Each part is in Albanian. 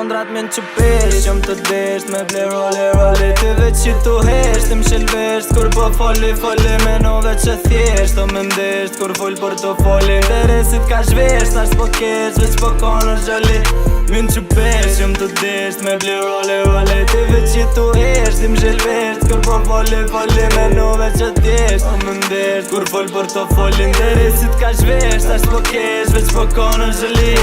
Ondrat me në që pesh Jom të desht me ble role Ty veç që tu hesht Tim shelvesht Kur po foli me nove që thjesht O me ndesht Kur fol për të foli Interesit ka shvesht Nash po kesh Veç po konër gjoli Min që pesh Jom të desht me ble role Ty veç që tu hesht Tim shelvesht Kur po foli me nove që thjesht O me ndesht Kur fol për të foli Interesit ka shvesht Nash po kesh Veç po konër gjoli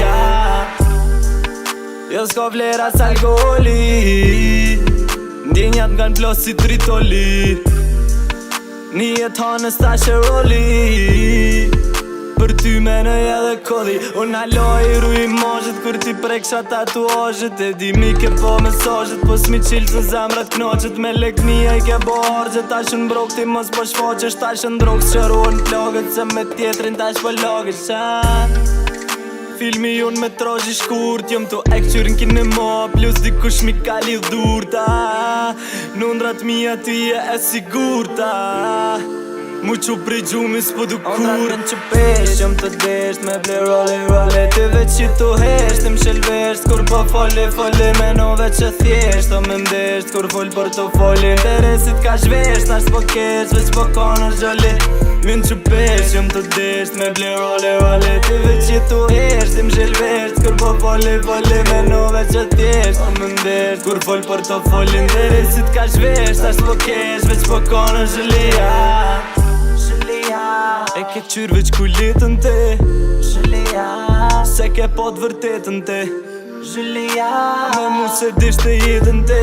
Jo s'ko vlera s'alkoholi Ndjenjat nga n'plos si tritoli Një jetë hanës ta shëroli Për ty me në edhe kodhi Unë haloj i ruj mozhet Kur ti preksha tatuazhet E di mi ke po mesazhet Po s'mi qilë se zemrat knoqet Me lekmija i ke bo hargjet Tash në brok ti mos po shfaqesh Tash në drog s'qëruan plagët Se me tjetrin tash po lagesh Filmi unë me trajë i shkurt Jom të ekqyrin kine ma Plus dikush mi ka lidh durta Nundrat mija ty e sigurta Mu që prej gjumi s'po du kur Ondrat me në që pesh Jom të desht me ble role Ty veç që tu hesht Tim shelvesht Kur po foli me nove që thjesht O me ndesht Kur fol për të foli Interesit ka shvesht Nash po kesh Veç po konër gjoli Min që pesh Jom të desht me ble role Ty veç që tu hesht Tim shelvesht Kur po foli me nove që thjesht O me ndesht Kur fol për të foli Interesit ka shvesht Nash po kesh Veç po konër gjoli E ke qyrë veç ku litën te Se ke po të vërtetën te Me mu se disht të jetën te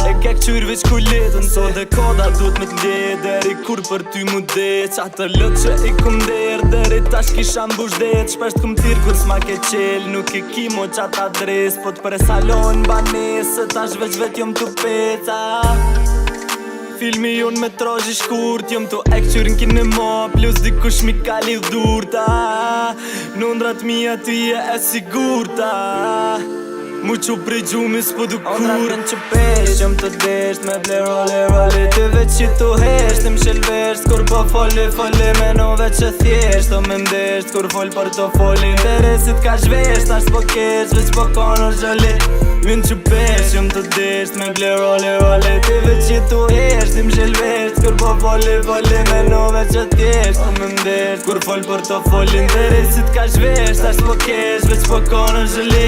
E ke qyrë veç ku litën te So dhe koda duhet me t'lje Deri kur për ty mu det Qa të lët që i kum der Deri tash kisha mbush det Shpesht kum tir kur s'ma ke qel Nuk i kimo qa t'adres Po t'pre salon banes Se tash veç vet jom t'u peca Filmi unë me trajë i shkurt Jom të ekqyrin kine ma Plus dikush mi ka lidh durta Nundrat mija ty e sigurta Mu që prej gjumi s'po du kur Ondrat me në që pesh Jom të desht me ble role Ty veç që tu hesht Tim shelvesht Kur po foli me nove që thjesht O me ndesht Kur fol për të foli Interesit ka shvesht Nash po kesh Veç po konër gjoli Min që pesh Jom të desht me ble role Ty veç që tu hesht Tim shelvesht Kur po foli me nove që thjesht O me ndesht Kur fol për të foli Interesit ka shvesht Nash po kesh Veç po konër gjoli